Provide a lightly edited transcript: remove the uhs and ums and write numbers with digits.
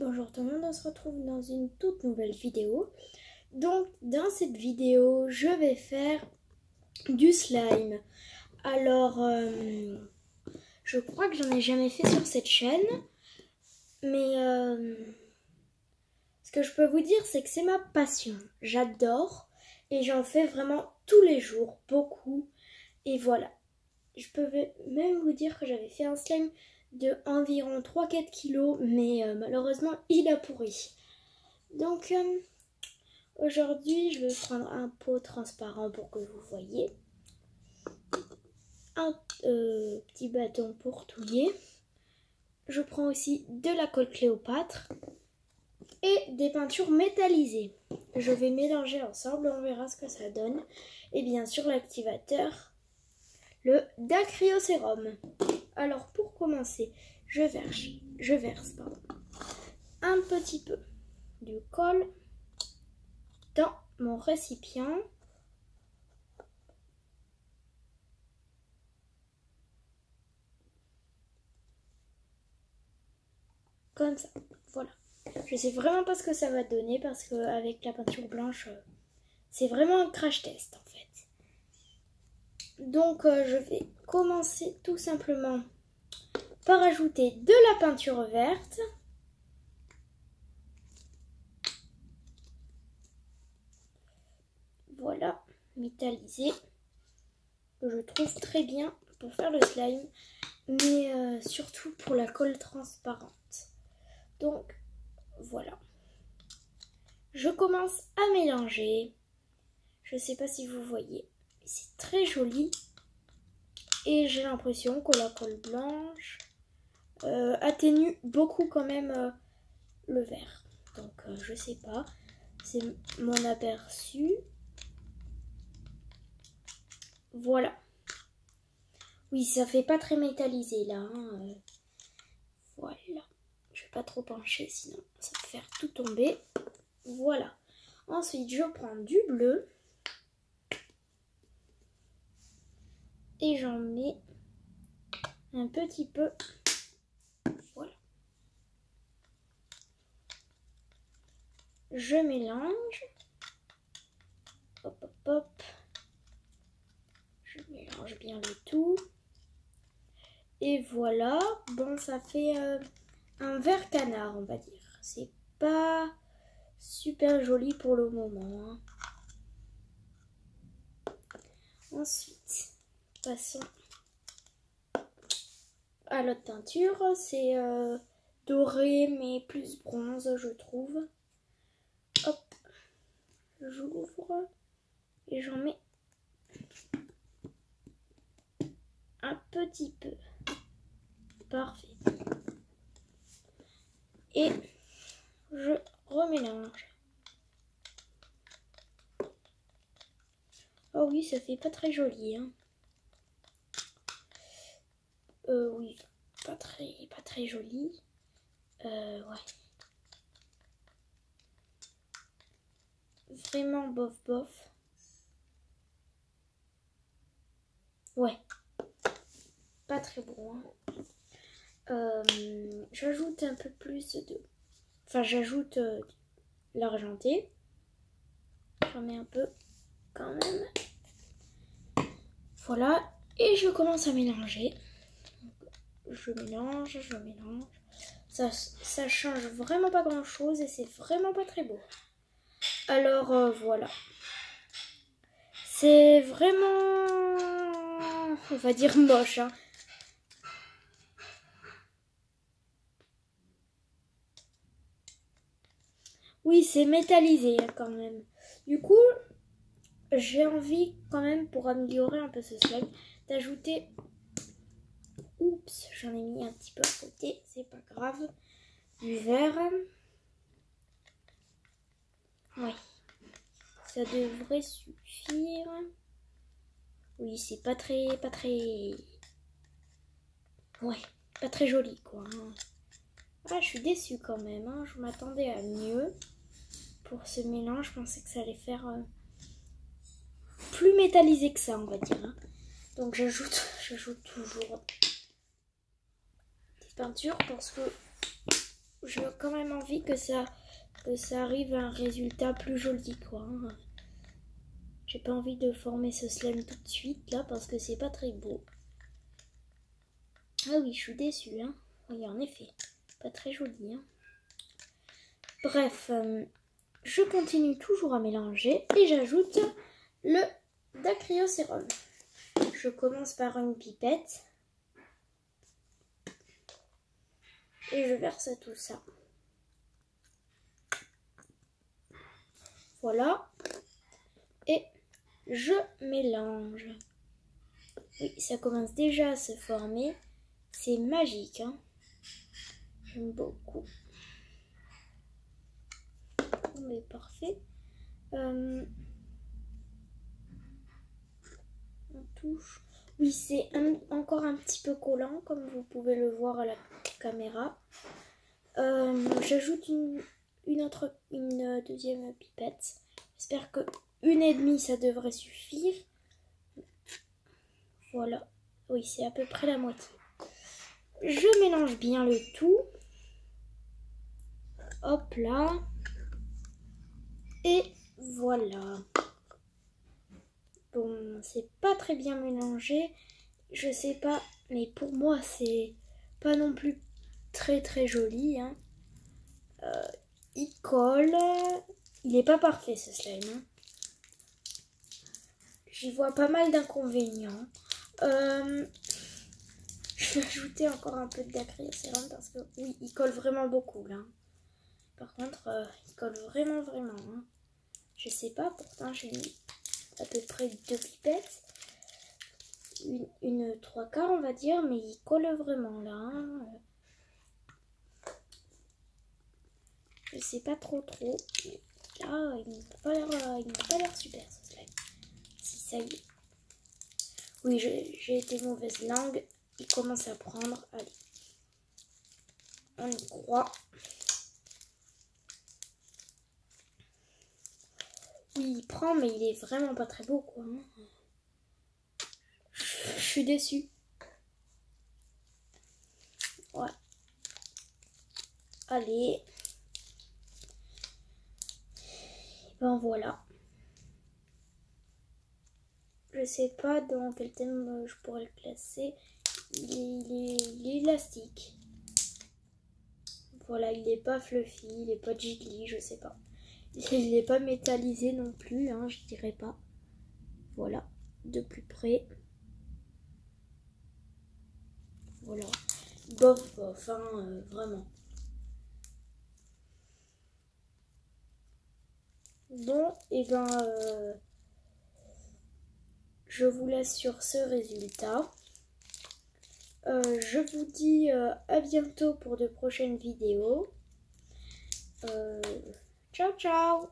Bonjour tout le monde, on se retrouve dans une toute nouvelle vidéo. Donc dans cette vidéo, je vais faire du slime. Alors, je crois que j'en ai jamais fait sur cette chaîne. Mais ce que je peux vous dire, c'est que c'est ma passion. J'adore et j'en fais vraiment tous les jours, beaucoup. Et voilà, je peux même vous dire que j'avais fait un slime de environ 3-4 kilos, mais malheureusement il a pourri. Donc aujourd'hui je vais prendre un pot transparent pour que vous voyez, un petit bâton pour touiller, je prends aussi de la colle Cléopâtre et des peintures métallisées. Je vais mélanger ensemble, on verra ce que ça donne, et bien sûr l'activateur, le dacryocérum. Alors pour commencer, je verse un petit peu du colle dans mon récipient. Comme ça, voilà. Je sais vraiment pas ce que ça va donner parce qu'avec la peinture blanche, c'est vraiment un crash test en fait. Donc je vais commencer tout simplement par ajouter de la peinture verte. Voilà, métallisée. Je trouve très bien pour faire le slime, mais surtout pour la colle transparente. Donc voilà. Je commence à mélanger. Je sais pas si vous voyez, c'est très joli. Et j'ai l'impression que la colle blanche atténue beaucoup quand même le vert. Donc je sais pas, c'est mon aperçu. Voilà. Oui, ça fait pas très métallisé là. Hein. Voilà. Je vais pas trop pencher sinon ça va faire tout tomber. Voilà. Ensuite, je prends du bleu. Et j'en mets un petit peu. Voilà. Je mélange. Hop, hop, hop. Je mélange bien le tout. Et voilà. Bon, ça fait un vert canard, on va dire. C'est pas super joli pour le moment. Hein. Ensuite, passons à l'autre teinture. C'est doré, mais plus bronze, je trouve. Hop. J'ouvre. Et j'en mets un petit peu. Parfait. Et je remélange. Oh oui, ça fait pas très joli. Hein. Oui, pas très joli. Ouais. Vraiment bof bof. Ouais. Pas très bon. Hein. J'ajoute un peu plus de... Enfin, j'ajoute l'argenté. J'en mets un peu quand même. Voilà. Et je commence à mélanger. Je mélange. Ça change vraiment pas grand chose et c'est vraiment pas très beau. Alors voilà. C'est vraiment, on va dire, moche. Hein. Oui, c'est métallisé quand même. Du coup, j'ai envie quand même, pour améliorer un peu ce slime, d'ajouter... Oups, j'en ai mis un petit peu à côté, c'est pas grave. Du vert. Oui. Ça devrait suffire. Oui, c'est pas très... Ouais, pas très joli quoi. Hein. Ah, je suis déçue quand même. Hein. Je m'attendais à mieux. Pour ce mélange, je pensais que ça allait faire plus métallisé que ça, on va dire. Hein. Donc j'ajoute toujours des peintures parce que j'ai quand même envie que ça arrive à un résultat plus joli, quoi. Hein. J'ai pas envie de former ce slime tout de suite, là, parce que c'est pas très beau. Ah oui, je suis déçue, hein. Oui, en effet, pas très joli, hein. Bref, je continue toujours à mélanger et j'ajoute le dacryocérum. Je commence par une pipette et je verse tout ça. Voilà. Et je mélange. Oui, ça commence déjà à se former. C'est magique, hein. J'aime beaucoup. Mais parfait. On touche. Oui, c'est encore un petit peu collant, comme vous pouvez le voir à la caméra. J'ajoute une deuxième pipette. J'espère que 1,5 ça devrait suffire. Voilà. Oui, c'est à peu près la moitié. Je mélange bien le tout. Hop là. Et voilà. Bon, c'est pas très bien mélangé. Je sais pas, mais pour moi, c'est pas non plus très très joli. Hein. Il colle. Il est pas parfait ce slime. Hein. J'y vois pas mal d'inconvénients. Je vais ajouter encore un peu de dacryocérum parce que oui, il colle vraiment beaucoup là. Par contre, il colle vraiment. Hein. Je sais pas, pourtant j'ai mis à peu près 2 pipettes. Une 3/4 on va dire, mais il colle vraiment là. Hein. Je sais pas trop. Là, il n'a pas l'air super ce slime. Si ça y est. Oui, j'ai été mauvaise langue. Il commence à prendre. Allez. On y croit. Oui, il prend, mais il est vraiment pas très beau, quoi. Hein. Je suis déçue. Ouais. Allez. Ben voilà. Je sais pas dans quel thème je pourrais le classer. Il est élastique. Voilà, il n'est pas fluffy, il n'est pas jiggly, je sais pas. Il n'est pas métallisé non plus, hein, je dirais pas. Voilà, de plus près. Voilà. Bof, hein, vraiment. Bon, et ben, je vous laisse sur ce résultat. Je vous dis à bientôt pour de prochaines vidéos. Ciao, ciao!